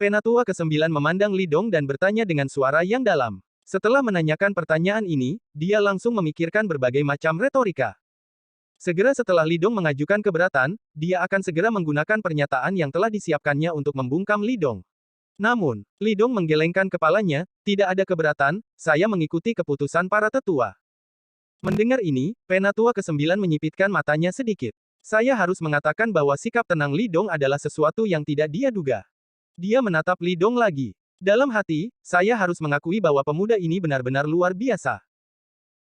Penatua ke-9 memandang Li Dong dan bertanya dengan suara yang dalam. Setelah menanyakan pertanyaan ini, dia langsung memikirkan berbagai macam retorika. Segera setelah Li Dong mengajukan keberatan, dia akan segera menggunakan pernyataan yang telah disiapkannya untuk membungkam Li Dong. Namun, Li Dong menggelengkan kepalanya, tidak ada keberatan, saya mengikuti keputusan para tetua. Mendengar ini, Penatua ke-9 menyipitkan matanya sedikit. Saya harus mengatakan bahwa sikap tenang Li Dong adalah sesuatu yang tidak dia duga. Dia menatap Li Dong lagi. Dalam hati, saya harus mengakui bahwa pemuda ini benar-benar luar biasa.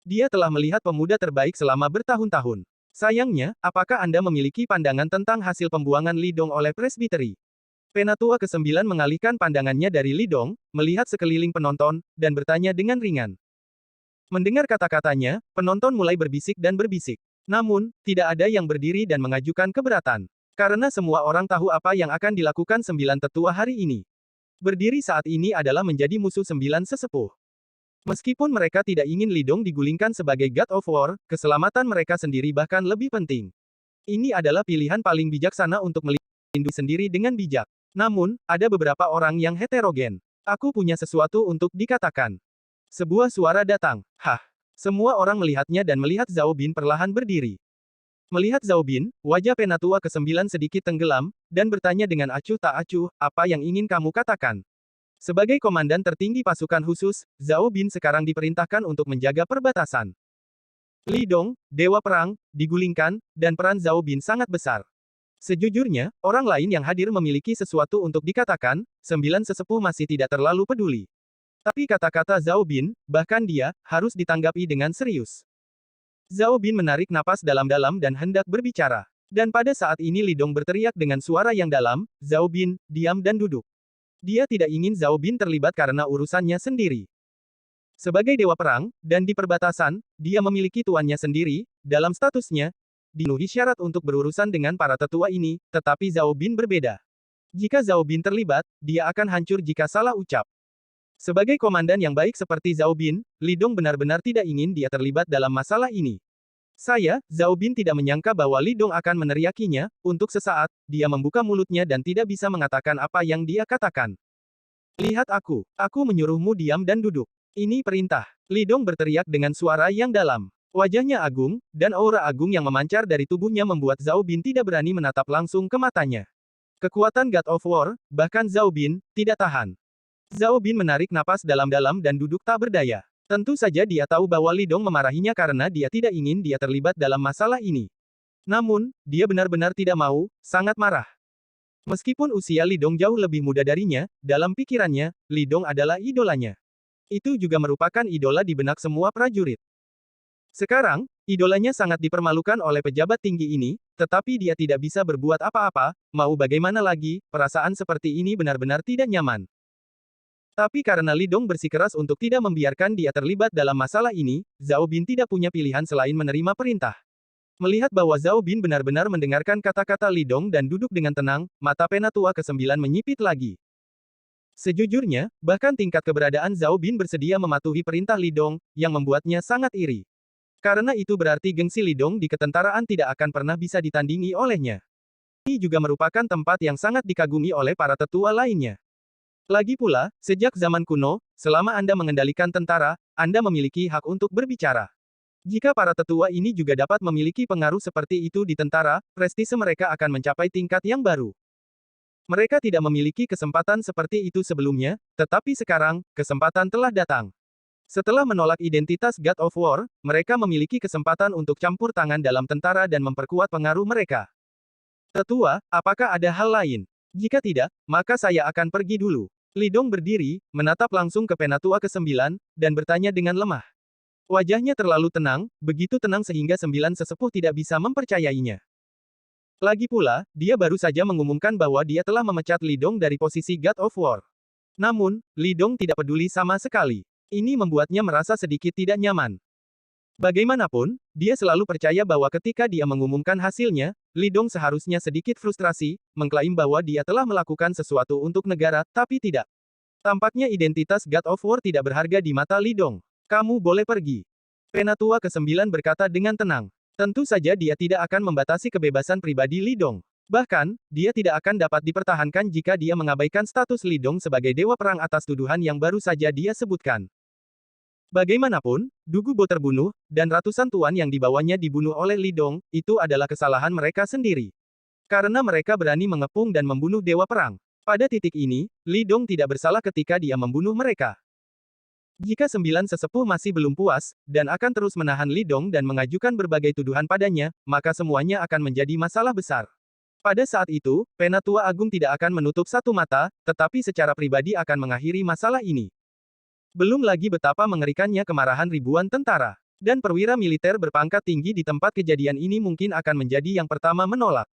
Dia telah melihat pemuda terbaik selama bertahun-tahun. Sayangnya, apakah Anda memiliki pandangan tentang hasil pembuangan Li Dong oleh presbiteri? Penatua ke-9 mengalihkan pandangannya dari Li Dong, melihat sekeliling penonton, dan bertanya dengan ringan. Mendengar kata-katanya, penonton mulai berbisik dan berbisik. Namun, tidak ada yang berdiri dan mengajukan keberatan. Karena semua orang tahu apa yang akan dilakukan 9 tetua hari ini. Berdiri saat ini adalah menjadi musuh 9 sesepuh. Meskipun mereka tidak ingin Li Dong digulingkan sebagai God of War, keselamatan mereka sendiri bahkan lebih penting. Ini adalah pilihan paling bijaksana untuk melindungi sendiri dengan bijak. Namun, ada beberapa orang yang heterogen. Aku punya sesuatu untuk dikatakan. Sebuah suara datang. Hah. Semua orang melihatnya dan melihat Zhao Bin perlahan berdiri. Melihat Zhao Bin, wajah Penatua ke-9 sedikit tenggelam, dan bertanya dengan acuh tak acuh, apa yang ingin kamu katakan? Sebagai komandan tertinggi pasukan khusus, Zhao Bin sekarang diperintahkan untuk menjaga perbatasan. Li Dong, Dewa Perang, digulingkan, dan peran Zhao Bin sangat besar. Sejujurnya, orang lain yang hadir memiliki sesuatu untuk dikatakan, 9 sesepuh masih tidak terlalu peduli. Tapi kata-kata Zhao Bin, bahkan dia, harus ditanggapi dengan serius. Zhao Bin menarik napas dalam-dalam dan hendak berbicara. Dan pada saat ini Li Dong berteriak dengan suara yang dalam, Zhao Bin, diam dan duduk. Dia tidak ingin Zhao Bin terlibat karena urusannya sendiri. Sebagai Dewa Perang, dan di perbatasan, dia memiliki tuannya sendiri, dalam statusnya, dipenuhi syarat untuk berurusan dengan para tetua ini, tetapi Zhao Bin berbeda. Jika Zhao Bin terlibat, dia akan hancur jika salah ucap. Sebagai komandan yang baik seperti Zhao Bin, Li Dong benar-benar tidak ingin dia terlibat dalam masalah ini. Zhao Bin tidak menyangka bahwa Li Dong akan meneriakinya, untuk sesaat, dia membuka mulutnya dan tidak bisa mengatakan apa yang dia katakan. Lihat aku menyuruhmu diam dan duduk. Ini perintah. Li Dong berteriak dengan suara yang dalam. Wajahnya agung, dan aura agung yang memancar dari tubuhnya membuat Zhao Bin tidak berani menatap langsung ke matanya. Kekuatan God of War, bahkan Zhao Bin, tidak tahan. Zhao Bin menarik napas dalam-dalam dan duduk tak berdaya. Tentu saja dia tahu bahwa Li Dong memarahinya karena dia tidak ingin dia terlibat dalam masalah ini. Namun, dia benar-benar tidak mau, sangat marah. Meskipun usia Li Dong jauh lebih muda darinya, dalam pikirannya, Li Dong adalah idolanya. Itu juga merupakan idola di benak semua prajurit. Sekarang, idolanya sangat dipermalukan oleh pejabat tinggi ini, tetapi dia tidak bisa berbuat apa-apa, mau bagaimana lagi, perasaan seperti ini benar-benar tidak nyaman. Tapi karena Li Dong bersikeras untuk tidak membiarkan dia terlibat dalam masalah ini, Zhao Bin tidak punya pilihan selain menerima perintah. Melihat bahwa Zhao Bin benar-benar mendengarkan kata-kata Li Dong dan duduk dengan tenang, mata Penatua ke-9 menyipit lagi. Sejujurnya, bahkan tingkat keberadaan Zhao Bin bersedia mematuhi perintah Li Dong, yang membuatnya sangat iri. Karena itu berarti gengsi Li Dong di ketentaraan tidak akan pernah bisa ditandingi olehnya. Ini juga merupakan tempat yang sangat dikagumi oleh para tetua lainnya. Lagi pula, sejak zaman kuno, selama Anda mengendalikan tentara, Anda memiliki hak untuk berbicara. Jika para tetua ini juga dapat memiliki pengaruh seperti itu di tentara, prestise mereka akan mencapai tingkat yang baru. Mereka tidak memiliki kesempatan seperti itu sebelumnya, tetapi sekarang, kesempatan telah datang. Setelah menolak identitas God of War, mereka memiliki kesempatan untuk campur tangan dalam tentara dan memperkuat pengaruh mereka. Tetua, apakah ada hal lain? Jika tidak, maka saya akan pergi dulu. Li Dong berdiri, menatap langsung ke Penatua ke-9, dan bertanya dengan lemah. Wajahnya terlalu tenang, begitu tenang sehingga 9 sesepuh tidak bisa mempercayainya. Lagi pula, dia baru saja mengumumkan bahwa dia telah memecat Li Dong dari posisi God of War. Namun, Li Dong tidak peduli sama sekali. Ini membuatnya merasa sedikit tidak nyaman. Bagaimanapun, dia selalu percaya bahwa ketika dia mengumumkan hasilnya, Li Dong seharusnya sedikit frustrasi, mengklaim bahwa dia telah melakukan sesuatu untuk negara, tapi tidak. Tampaknya identitas God of War tidak berharga di mata Li Dong. Kamu boleh pergi. Penatua ke-9 berkata dengan tenang. Tentu saja dia tidak akan membatasi kebebasan pribadi Li Dong. Bahkan, dia tidak akan dapat dipertahankan jika dia mengabaikan status Li Dong sebagai dewa perang atas tuduhan yang baru saja dia sebutkan. Bagaimanapun, Dugu Bo terbunuh, dan ratusan tuan yang dibawanya dibunuh oleh Li Dong, itu adalah kesalahan mereka sendiri. Karena mereka berani mengepung dan membunuh dewa perang. Pada titik ini, Li Dong tidak bersalah ketika dia membunuh mereka. Jika 9 sesepuh masih belum puas, dan akan terus menahan Li Dong dan mengajukan berbagai tuduhan padanya, maka semuanya akan menjadi masalah besar. Pada saat itu, Penatua Agung tidak akan menutup satu mata, tetapi secara pribadi akan mengakhiri masalah ini. Belum lagi betapa mengerikannya kemarahan ribuan tentara. Dan perwira militer berpangkat tinggi di tempat kejadian ini mungkin akan menjadi yang pertama menolak.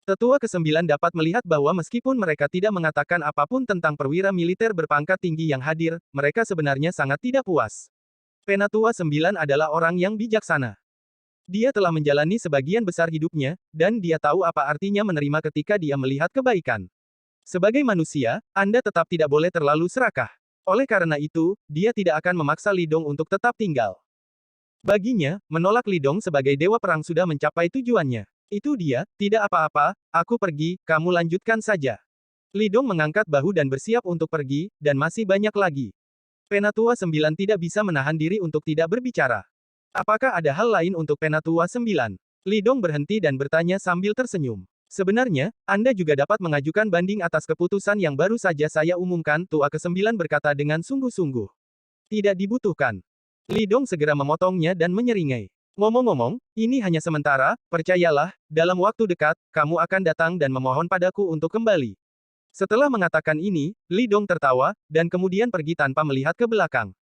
Tetua ke-9 dapat melihat bahwa meskipun mereka tidak mengatakan apapun tentang perwira militer berpangkat tinggi yang hadir, mereka sebenarnya sangat tidak puas. Penatua 9 adalah orang yang bijaksana. Dia telah menjalani sebagian besar hidupnya, dan dia tahu apa artinya menerima ketika dia melihat kebaikan. Sebagai manusia, Anda tetap tidak boleh terlalu serakah. Oleh karena itu, dia tidak akan memaksa Li Dong untuk tetap tinggal. Baginya, menolak Li Dong sebagai dewa perang sudah mencapai tujuannya. Itu dia, tidak apa-apa, aku pergi, kamu lanjutkan saja. Li Dong mengangkat bahu dan bersiap untuk pergi, dan masih banyak lagi. Penatua 9 tidak bisa menahan diri untuk tidak berbicara. Apakah ada hal lain untuk Penatua 9? Li Dong berhenti dan bertanya sambil tersenyum. Sebenarnya, Anda juga dapat mengajukan banding atas keputusan yang baru saja saya umumkan, Tua ke-9 berkata dengan sungguh-sungguh. Tidak dibutuhkan. Li Dong segera memotongnya dan menyeringai. Ngomong-ngomong, ini hanya sementara, percayalah, dalam waktu dekat, kamu akan datang dan memohon padaku untuk kembali. Setelah mengatakan ini, Li Dong tertawa, dan kemudian pergi tanpa melihat ke belakang.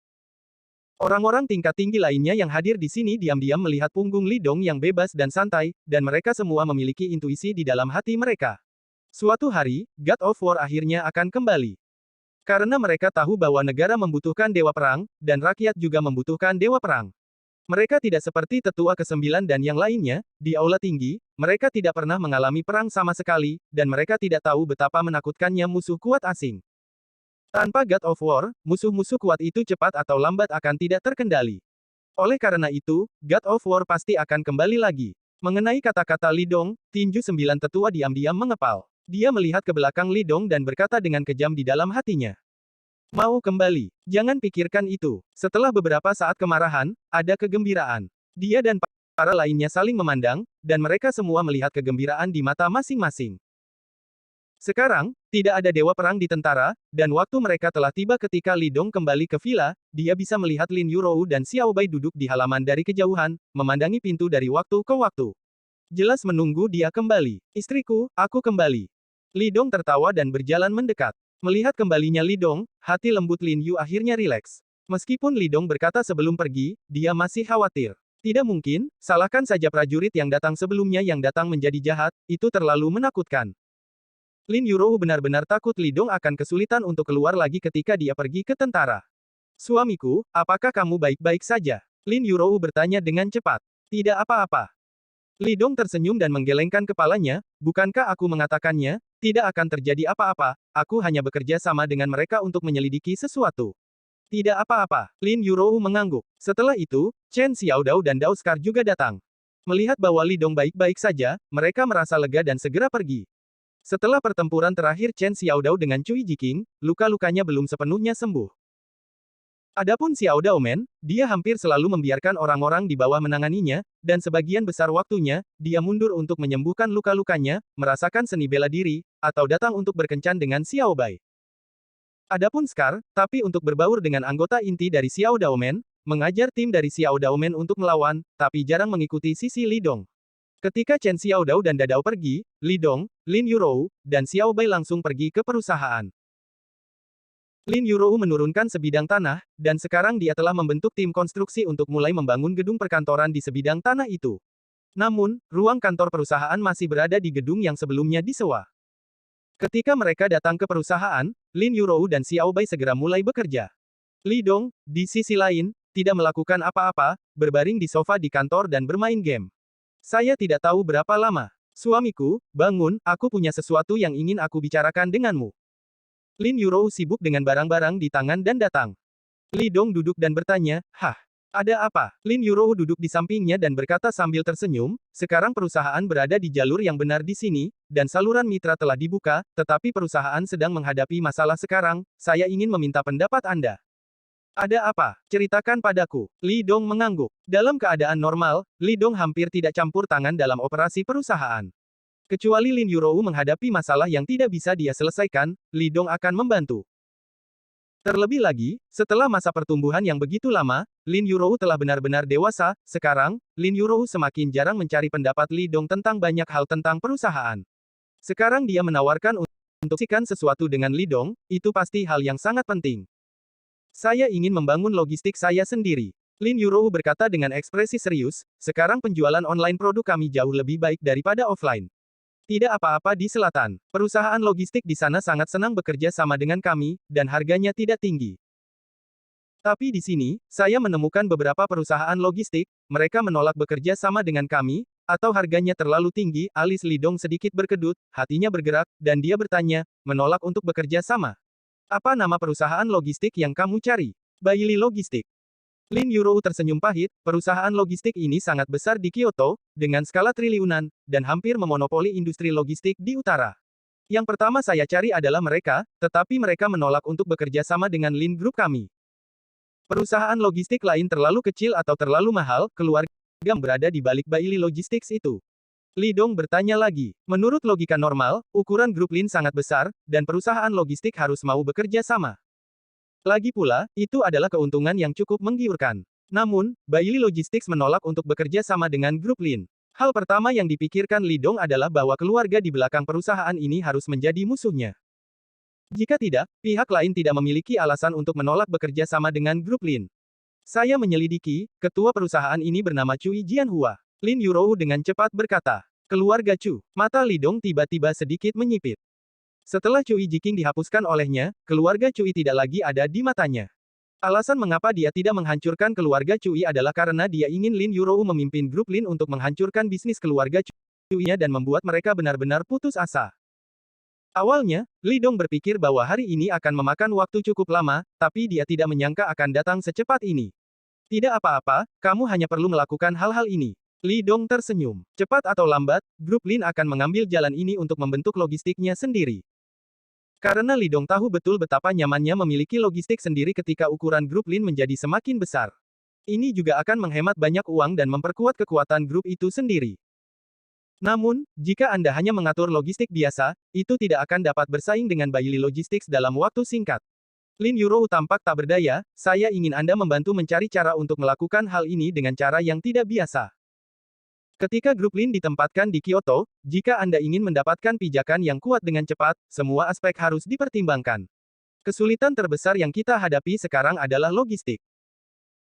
Orang-orang tingkat tinggi lainnya yang hadir di sini diam-diam melihat punggung Li Dong yang bebas dan santai, dan mereka semua memiliki intuisi di dalam hati mereka. Suatu hari, God of War akhirnya akan kembali. Karena mereka tahu bahwa negara membutuhkan dewa perang, dan rakyat juga membutuhkan dewa perang. Mereka tidak seperti Tetua ke-9 dan yang lainnya, di aula tinggi, mereka tidak pernah mengalami perang sama sekali, dan mereka tidak tahu betapa menakutkannya musuh kuat asing. Tanpa God of War, musuh-musuh kuat itu cepat atau lambat akan tidak terkendali. Oleh karena itu, God of War pasti akan kembali lagi. Mengenai kata-kata Li Dong, tinju 9 tetua diam-diam mengepal. Dia melihat ke belakang Li Dong dan berkata dengan kejam di dalam hatinya. Mau kembali. Jangan pikirkan itu. Setelah beberapa saat kemarahan, ada kegembiraan. Dia dan para lainnya saling memandang, dan mereka semua melihat kegembiraan di mata masing-masing. Sekarang, tidak ada dewa perang di tentara, dan waktu mereka telah tiba ketika Li Dong kembali ke villa, dia bisa melihat Lin Yurou dan Xiao Bai duduk di halaman dari kejauhan, memandangi pintu dari waktu ke waktu. Jelas menunggu dia kembali. Istriku, aku kembali. Li Dong tertawa dan berjalan mendekat. Melihat kembalinya Li Dong, hati lembut Lin Yu akhirnya rileks. Meskipun Li Dong berkata sebelum pergi, dia masih khawatir. Tidak mungkin, salahkan saja prajurit yang datang sebelumnya yang datang menjadi jahat, itu terlalu menakutkan. Lin Yurou benar-benar takut Li Dong akan kesulitan untuk keluar lagi ketika dia pergi ke tentara. Suamiku, apakah kamu baik-baik saja? Lin Yurou bertanya dengan cepat. Tidak apa-apa. Li Dong tersenyum dan menggelengkan kepalanya, bukankah aku mengatakannya, tidak akan terjadi apa-apa, aku hanya bekerja sama dengan mereka untuk menyelidiki sesuatu. Tidak apa-apa, Lin Yurou mengangguk. Setelah itu, Chen Xiaodao dan Dao Scar juga datang. Melihat bahwa Li Dong baik-baik saja, mereka merasa lega dan segera pergi. Setelah pertempuran terakhir Chen Xiaodao dengan Cui Jiqing, luka-lukanya belum sepenuhnya sembuh. Adapun Xiao Daomen, dia hampir selalu membiarkan orang-orang di bawah menanganinya, dan sebagian besar waktunya, dia mundur untuk menyembuhkan luka-lukanya, merasakan seni bela diri, atau datang untuk berkencan dengan Xiao Bai. Adapun Scar, tapi untuk berbaur dengan anggota inti dari Xiao Daomen, mengajar tim dari Xiao Daomen untuk melawan, tapi jarang mengikuti sisi Li Dong. Ketika Chen Xiaodao dan Dadao pergi, Li Dong, Lin Yurou, dan Xiao Bai langsung pergi ke perusahaan. Lin Yurou menurunkan sebidang tanah, dan sekarang dia telah membentuk tim konstruksi untuk mulai membangun gedung perkantoran di sebidang tanah itu. Namun, ruang kantor perusahaan masih berada di gedung yang sebelumnya disewa. Ketika mereka datang ke perusahaan, Lin Yurou dan Xiao Bai segera mulai bekerja. Li Dong, di sisi lain, tidak melakukan apa-apa, berbaring di sofa di kantor dan bermain game. Saya tidak tahu berapa lama. Suamiku, bangun, aku punya sesuatu yang ingin aku bicarakan denganmu. Lin Yurou sibuk dengan barang-barang di tangan dan datang. Li Dong duduk dan bertanya, hah? Ada apa? Lin Yurouhu duduk di sampingnya dan berkata sambil tersenyum, sekarang perusahaan berada di jalur yang benar di sini, dan saluran mitra telah dibuka, tetapi perusahaan sedang menghadapi masalah sekarang, saya ingin meminta pendapat Anda. Ada apa? Ceritakan padaku. Li Dong mengangguk. Dalam keadaan normal, Li Dong hampir tidak campur tangan dalam operasi perusahaan. Kecuali Lin Yurouhu menghadapi masalah yang tidak bisa dia selesaikan, Li Dong akan membantu. Terlebih lagi, setelah masa pertumbuhan yang begitu lama, Lin Yurouhu telah benar-benar dewasa, sekarang, Lin Yurouhu semakin jarang mencari pendapat Li Dong tentang banyak hal tentang perusahaan. Sekarang dia menawarkan untuk sikan sesuatu dengan Li Dong, itu pasti hal yang sangat penting. Saya ingin membangun logistik saya sendiri. Lin Yurouhu berkata dengan ekspresi serius, sekarang penjualan online produk kami jauh lebih baik daripada offline. Tidak apa-apa di selatan. Perusahaan logistik di sana sangat senang bekerja sama dengan kami, dan harganya tidak tinggi. Tapi di sini, saya menemukan beberapa perusahaan logistik, mereka menolak bekerja sama dengan kami, atau harganya terlalu tinggi, alis Li Dong sedikit berkedut, hatinya bergerak, dan dia bertanya, menolak untuk bekerja sama. Apa nama perusahaan logistik yang kamu cari? Baili Logistik. Lin Yurouhu tersenyum pahit, perusahaan logistik ini sangat besar di Kyoto, dengan skala triliunan, dan hampir memonopoli industri logistik di utara. Yang pertama saya cari adalah mereka, tetapi mereka menolak untuk bekerja sama dengan Lin Group kami. Perusahaan logistik lain terlalu kecil atau terlalu mahal, keluarga berada di balik Baili Logistics itu. Li Dong bertanya lagi, menurut logika normal, ukuran grup Lin sangat besar, dan perusahaan logistik harus mau bekerja sama. Lagi pula, itu adalah keuntungan yang cukup menggiurkan. Namun, Baili Logistics menolak untuk bekerja sama dengan grup Lin. Hal pertama yang dipikirkan Li Dong adalah bahwa keluarga di belakang perusahaan ini harus menjadi musuhnya. Jika tidak, pihak lain tidak memiliki alasan untuk menolak bekerja sama dengan grup Lin. Saya menyelidiki, ketua perusahaan ini bernama Cui Jianhua. Lin Yurouhu dengan cepat berkata, keluarga Chu. Mata Li Dong tiba-tiba sedikit menyipit. Setelah Cui Jiqing dihapuskan olehnya, keluarga Cui tidak lagi ada di matanya. Alasan mengapa dia tidak menghancurkan keluarga Cui adalah karena dia ingin Lin Yurouhu memimpin grup Lin untuk menghancurkan bisnis keluarga Cui-nya dan membuat mereka benar-benar putus asa. Awalnya, Li Dong berpikir bahwa hari ini akan memakan waktu cukup lama, tapi dia tidak menyangka akan datang secepat ini. Tidak apa-apa, kamu hanya perlu melakukan hal-hal ini. Li Dong tersenyum. Cepat atau lambat, grup Lin akan mengambil jalan ini untuk membentuk logistiknya sendiri. Karena Li Dong tahu betul betapa nyamannya memiliki logistik sendiri ketika ukuran grup Lin menjadi semakin besar. Ini juga akan menghemat banyak uang dan memperkuat kekuatan grup itu sendiri. Namun, jika Anda hanya mengatur logistik biasa, itu tidak akan dapat bersaing dengan Baili Logistics dalam waktu singkat. Lin Yurouhu tampak tak berdaya, saya ingin Anda membantu mencari cara untuk melakukan hal ini dengan cara yang tidak biasa. Ketika grup Lin ditempatkan di Kyoto, jika Anda ingin mendapatkan pijakan yang kuat dengan cepat, semua aspek harus dipertimbangkan. Kesulitan terbesar yang kita hadapi sekarang adalah logistik.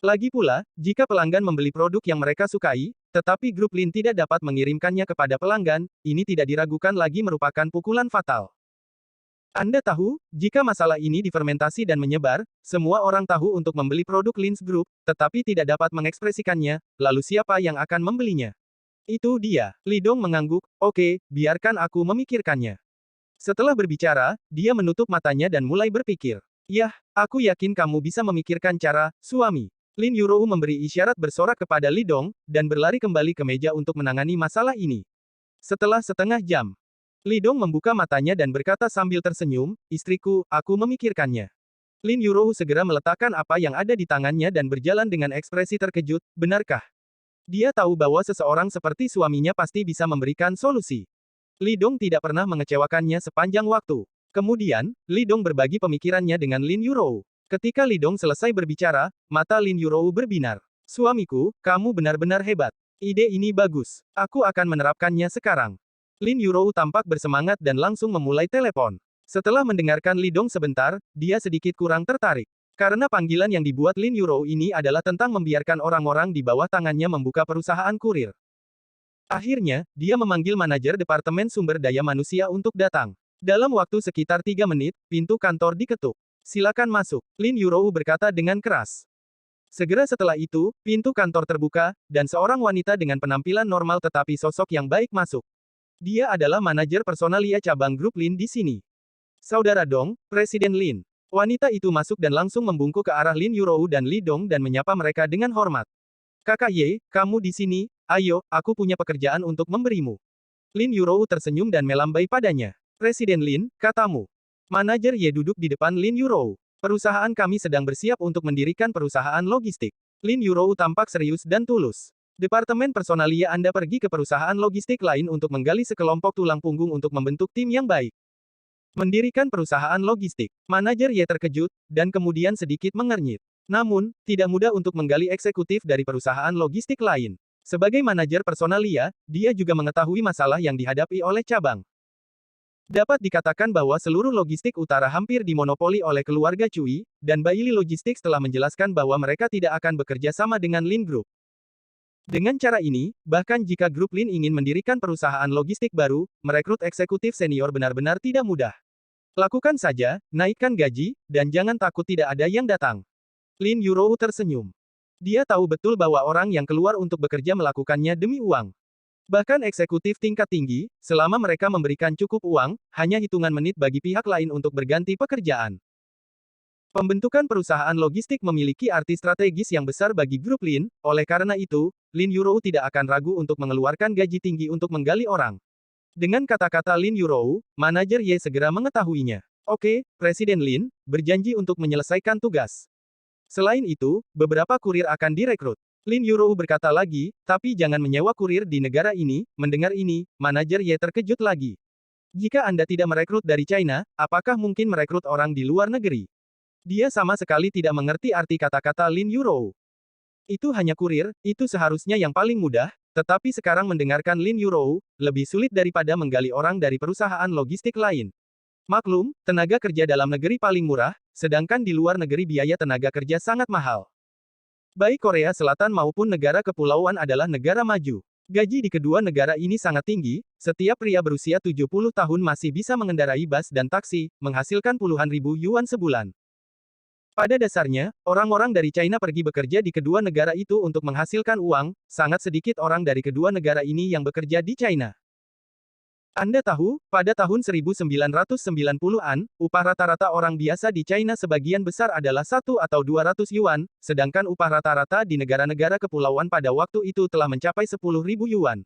Lagi pula, jika pelanggan membeli produk yang mereka sukai, tetapi grup Lin tidak dapat mengirimkannya kepada pelanggan, ini tidak diragukan lagi merupakan pukulan fatal. Anda tahu, jika masalah ini difermentasi dan menyebar, semua orang tahu untuk membeli produk Lin's Group, tetapi tidak dapat mengekspresikannya, lalu siapa yang akan membelinya? Itu dia. Li Dong mengangguk, oke, biarkan aku memikirkannya. Setelah berbicara, dia menutup matanya dan mulai berpikir. Yah, aku yakin kamu bisa memikirkan cara, suami. Lin Yurouhu memberi isyarat bersorak kepada Li Dong, dan berlari kembali ke meja untuk menangani masalah ini. Setelah setengah jam, Li Dong membuka matanya dan berkata sambil tersenyum, istriku, aku memikirkannya. Lin Yurouhu segera meletakkan apa yang ada di tangannya dan berjalan dengan ekspresi terkejut, benarkah? Dia tahu bahwa seseorang seperti suaminya pasti bisa memberikan solusi. Li Dong tidak pernah mengecewakannya sepanjang waktu. Kemudian, Li Dong berbagi pemikirannya dengan Lin Yurouhu. Ketika Li Dong selesai berbicara, mata Lin Yurouhu berbinar. Suamiku, kamu benar-benar hebat. Ide ini bagus. Aku akan menerapkannya sekarang. Lin Yurouhu tampak bersemangat dan langsung memulai telepon. Setelah mendengarkan Li Dong sebentar, dia sedikit kurang tertarik. Karena panggilan yang dibuat Lin Yurouhu ini adalah tentang membiarkan orang-orang di bawah tangannya membuka perusahaan kurir. Akhirnya, dia memanggil manajer Departemen Sumber Daya Manusia untuk datang. Dalam waktu sekitar 3 menit, pintu kantor diketuk. Silakan masuk, Lin Yurouhu berkata dengan keras. Segera setelah itu, pintu kantor terbuka, dan seorang wanita dengan penampilan normal tetapi sosok yang baik masuk. Dia adalah manajer personalia cabang grup Lin di sini. Saudara Dong, Presiden Lin. Wanita itu masuk dan langsung membungkuk ke arah Lin Yurou dan Li Dong dan menyapa mereka dengan hormat. Kakak Ye, kamu di sini, ayo, aku punya pekerjaan untuk memberimu. Lin Yurou tersenyum dan melambai padanya. Presiden Lin, katamu. Manajer Ye duduk di depan Lin Yurou. Perusahaan kami sedang bersiap untuk mendirikan perusahaan logistik. Lin Yurou tampak serius dan tulus. Departemen personalia Anda pergi ke perusahaan logistik lain untuk menggali sekelompok tulang punggung untuk membentuk tim yang baik. Mendirikan perusahaan logistik. Manajer Ye terkejut, dan kemudian sedikit mengernyit. Namun, tidak mudah untuk menggali eksekutif dari perusahaan logistik lain. Sebagai manajer personalia, dia juga mengetahui masalah yang dihadapi oleh cabang. Dapat dikatakan bahwa seluruh logistik utara hampir dimonopoli oleh keluarga Cui, dan Baili Logistics telah menjelaskan bahwa mereka tidak akan bekerja sama dengan Lin Group. Dengan cara ini, bahkan jika grup Lin ingin mendirikan perusahaan logistik baru, merekrut eksekutif senior benar-benar tidak mudah. Lakukan saja, naikkan gaji, dan jangan takut tidak ada yang datang. Lin Yurou tersenyum. Dia tahu betul bahwa orang yang keluar untuk bekerja melakukannya demi uang. Bahkan eksekutif tingkat tinggi, selama mereka memberikan cukup uang, hanya hitungan menit bagi pihak lain untuk berganti pekerjaan. Pembentukan perusahaan logistik memiliki arti strategis yang besar bagi grup Lin, oleh karena itu, Lin Yurou tidak akan ragu untuk mengeluarkan gaji tinggi untuk menggali orang. Dengan kata-kata Lin Yurou, manajer Ye segera mengetahuinya. Oke, Presiden Lin, berjanji untuk menyelesaikan tugas. Selain itu, beberapa kurir akan direkrut. Lin Yurou berkata lagi, tapi jangan menyewa kurir di negara ini. Mendengar ini, manajer Ye terkejut lagi. Jika Anda tidak merekrut dari China, apakah mungkin merekrut orang di luar negeri? Dia sama sekali tidak mengerti arti kata-kata Lin Yurou. Itu hanya kurir, itu seharusnya yang paling mudah, tetapi sekarang mendengarkan Lin Yurou, lebih sulit daripada menggali orang dari perusahaan logistik lain. Maklum, tenaga kerja dalam negeri paling murah, sedangkan di luar negeri biaya tenaga kerja sangat mahal. Baik Korea Selatan maupun negara kepulauan adalah negara maju. Gaji di kedua negara ini sangat tinggi, setiap pria berusia 70 tahun masih bisa mengendarai bus dan taksi, menghasilkan puluhan ribu yuan sebulan. Pada dasarnya, orang-orang dari China pergi bekerja di kedua negara itu untuk menghasilkan uang, sangat sedikit orang dari kedua negara ini yang bekerja di China. Anda tahu, pada tahun 1990-an, upah rata-rata orang biasa di China sebagian besar adalah 1 atau 200 yuan, sedangkan upah rata-rata di negara-negara kepulauan pada waktu itu telah mencapai 10.000 yuan.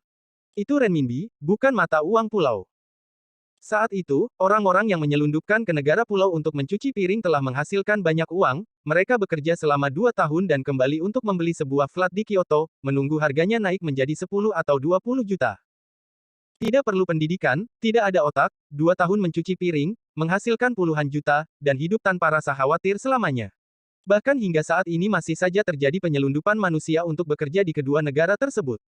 Itu renminbi, bukan mata uang pulau. Saat itu, orang-orang yang menyelundupkan ke negara pulau untuk mencuci piring telah menghasilkan banyak uang, mereka bekerja selama 2 tahun dan kembali untuk membeli sebuah flat di Kyoto, menunggu harganya naik menjadi 10 atau 20 juta. Tidak perlu pendidikan, tidak ada otak, 2 tahun mencuci piring, menghasilkan puluhan juta, dan hidup tanpa rasa khawatir selamanya. Bahkan hingga saat ini masih saja terjadi penyelundupan manusia untuk bekerja di kedua negara tersebut.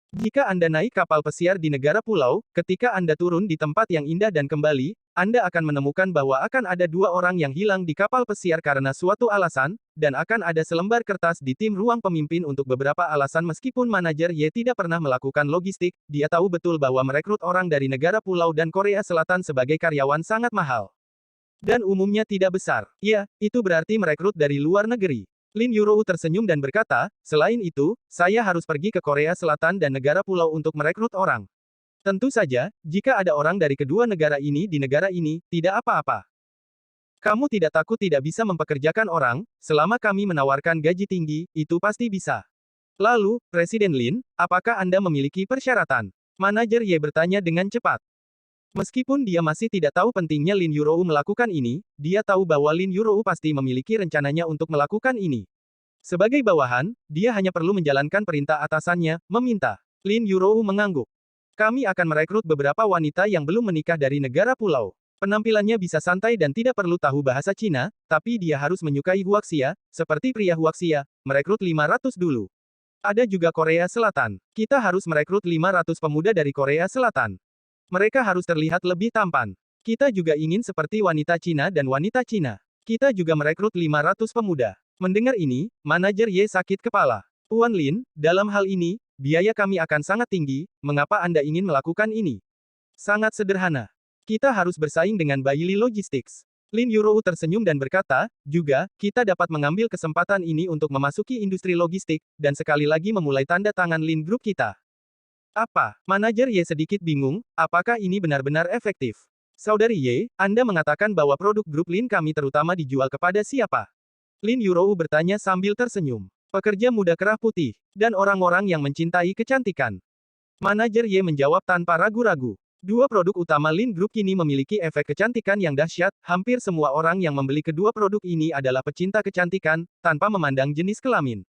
Jika Anda naik kapal pesiar di negara pulau, ketika Anda turun di tempat yang indah dan kembali, Anda akan menemukan bahwa akan ada 2 orang yang hilang di kapal pesiar karena suatu alasan, dan akan ada selembar kertas di tim ruang pemimpin untuk beberapa alasan meskipun manajer Ye tidak pernah melakukan logistik, dia tahu betul bahwa merekrut orang dari negara pulau dan Korea Selatan sebagai karyawan sangat mahal. Dan umumnya tidak besar. Ya, itu berarti merekrut dari luar negeri. Lin Yurou tersenyum dan berkata, selain itu, saya harus pergi ke Korea Selatan dan negara pulau untuk merekrut orang. Tentu saja, jika ada orang dari kedua negara ini di negara ini, tidak apa-apa. Kamu tidak takut tidak bisa mempekerjakan orang, selama kami menawarkan gaji tinggi, itu pasti bisa. Lalu, Presiden Lin, apakah Anda memiliki persyaratan? Manajer Ye bertanya dengan cepat. Meskipun dia masih tidak tahu pentingnya Lin Yurou melakukan ini, dia tahu bahwa Lin Yurou pasti memiliki rencananya untuk melakukan ini. Sebagai bawahan, dia hanya perlu menjalankan perintah atasannya, meminta. Lin Yurou mengangguk. Kami akan merekrut beberapa wanita yang belum menikah dari negara pulau. Penampilannya bisa santai dan tidak perlu tahu bahasa Cina, tapi dia harus menyukai huaxia, seperti pria huaxia, merekrut 500 dulu. Ada juga Korea Selatan. Kita harus merekrut 500 pemuda dari Korea Selatan. Mereka harus terlihat lebih tampan. Kita juga ingin seperti wanita Cina dan wanita Cina. Kita juga merekrut 500 pemuda. Mendengar ini, manajer Ye sakit kepala. Tuan Lin, dalam hal ini, biaya kami akan sangat tinggi, mengapa Anda ingin melakukan ini? Sangat sederhana. Kita harus bersaing dengan Baili Logistics. Lin Yurou tersenyum dan berkata, juga, kita dapat mengambil kesempatan ini untuk memasuki industri logistik, dan sekali lagi memulai tanda tangan Lin Group kita. Apa? Manajer Ye sedikit bingung, apakah ini benar-benar efektif? Saudari Ye, Anda mengatakan bahwa produk grup Lin kami terutama dijual kepada siapa? Lin Yurou bertanya sambil tersenyum. Pekerja muda kerah putih, dan orang-orang yang mencintai kecantikan. Manajer Ye menjawab tanpa ragu-ragu. Dua produk utama Lin Group kini memiliki efek kecantikan yang dahsyat, hampir semua orang yang membeli kedua produk ini adalah pecinta kecantikan, tanpa memandang jenis kelamin.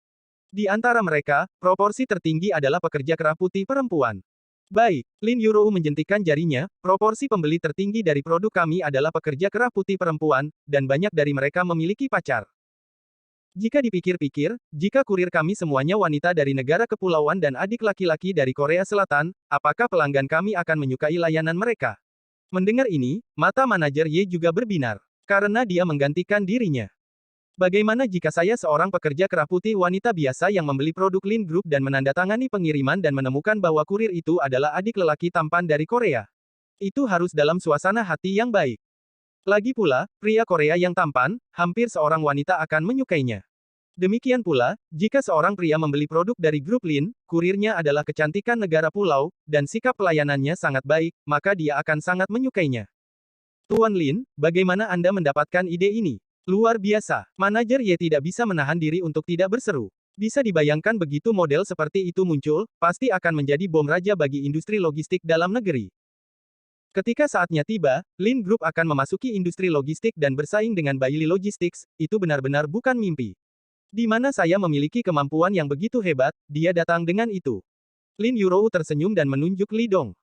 Di antara mereka, proporsi tertinggi adalah pekerja kerah putih perempuan. Baik, Lin Yurou menjentikkan jarinya, proporsi pembeli tertinggi dari produk kami adalah pekerja kerah putih perempuan, dan banyak dari mereka memiliki pacar. Jika dipikir-pikir, jika kurir kami semuanya wanita dari negara kepulauan dan adik laki-laki dari Korea Selatan, apakah pelanggan kami akan menyukai layanan mereka? Mendengar ini, mata manajer Ye juga berbinar. Karena dia menggantikan dirinya. Bagaimana jika saya seorang pekerja kerah putih wanita biasa yang membeli produk Lin Group dan menandatangani pengiriman dan menemukan bahwa kurir itu adalah adik lelaki tampan dari Korea? Itu harus dalam suasana hati yang baik. Lagi pula, pria Korea yang tampan, hampir seorang wanita akan menyukainya. Demikian pula, jika seorang pria membeli produk dari grup Lin, kurirnya adalah kecantikan negara pulau, dan sikap pelayanannya sangat baik, maka dia akan sangat menyukainya. Tuan Lin, bagaimana Anda mendapatkan ide ini? Luar biasa. Manajer Ye tidak bisa menahan diri untuk tidak berseru. Bisa dibayangkan begitu model seperti itu muncul, pasti akan menjadi bom raja bagi industri logistik dalam negeri. Ketika saatnya tiba, Lin Group akan memasuki industri logistik dan bersaing dengan Bailey Logistics, itu benar-benar bukan mimpi. Di mana saya memiliki kemampuan yang begitu hebat, dia datang dengan itu. Lin Yurou tersenyum dan menunjuk Li Dong.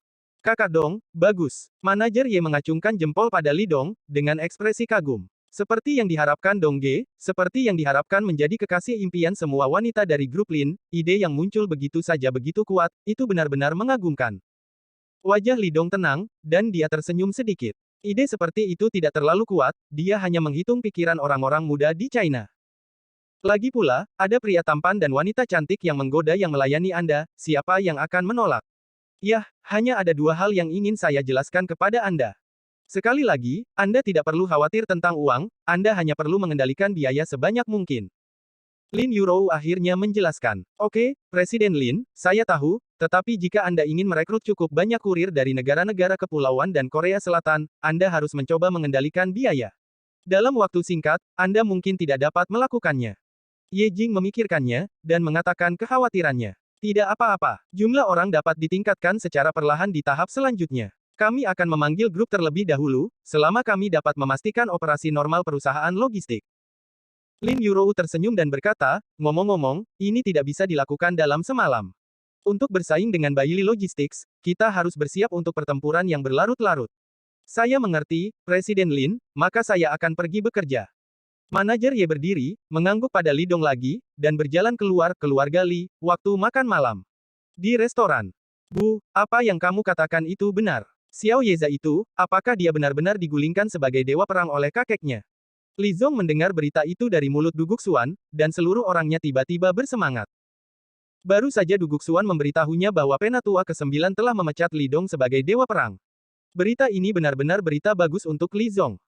Kakak Dong, bagus. Manajer Ye mengacungkan jempol pada Li Dong, dengan ekspresi kagum. Seperti yang diharapkan Dong Ge, seperti yang diharapkan menjadi kekasih impian semua wanita dari grup Lin, ide yang muncul begitu saja begitu kuat, itu benar-benar mengagumkan. Wajah Li Dong tenang, dan dia tersenyum sedikit. Ide seperti itu tidak terlalu kuat, dia hanya menghitung pikiran orang-orang muda di China. Lagi pula, ada pria tampan dan wanita cantik yang menggoda yang melayani Anda, siapa yang akan menolak? Yah, hanya ada dua hal yang ingin saya jelaskan kepada Anda. Sekali lagi, Anda tidak perlu khawatir tentang uang, Anda hanya perlu mengendalikan biaya sebanyak mungkin. Lin Yurou akhirnya menjelaskan. Oke, Presiden Lin, saya tahu, tetapi jika Anda ingin merekrut cukup banyak kurir dari negara-negara kepulauan dan Korea Selatan, Anda harus mencoba mengendalikan biaya. Dalam waktu singkat, Anda mungkin tidak dapat melakukannya. Ye Jing memikirkannya, dan mengatakan kekhawatirannya. Tidak apa-apa, jumlah orang dapat ditingkatkan secara perlahan di tahap selanjutnya. Kami akan memanggil grup terlebih dahulu, selama kami dapat memastikan operasi normal perusahaan logistik. Lin Yurou tersenyum dan berkata, ngomong-ngomong, ini tidak bisa dilakukan dalam semalam. Untuk bersaing dengan Bailey Logistics, kita harus bersiap untuk pertempuran yang berlarut-larut. Saya mengerti, Presiden Lin, maka saya akan pergi bekerja. Manajer Ye berdiri, mengangguk pada Li Dong lagi, dan berjalan keluar keluarga Li, waktu makan malam. Di restoran. Bu, apa yang kamu katakan itu benar. Xiao Yeza itu, apakah dia benar-benar digulingkan sebagai dewa perang oleh kakeknya? Li Zong mendengar berita itu dari mulut Du Guxuan, dan seluruh orangnya tiba-tiba bersemangat. Baru saja Du Guxuan memberitahunya bahwa Penatua ke-9 telah memecat Li Dong sebagai dewa perang. Berita ini benar-benar berita bagus untuk Li Zong.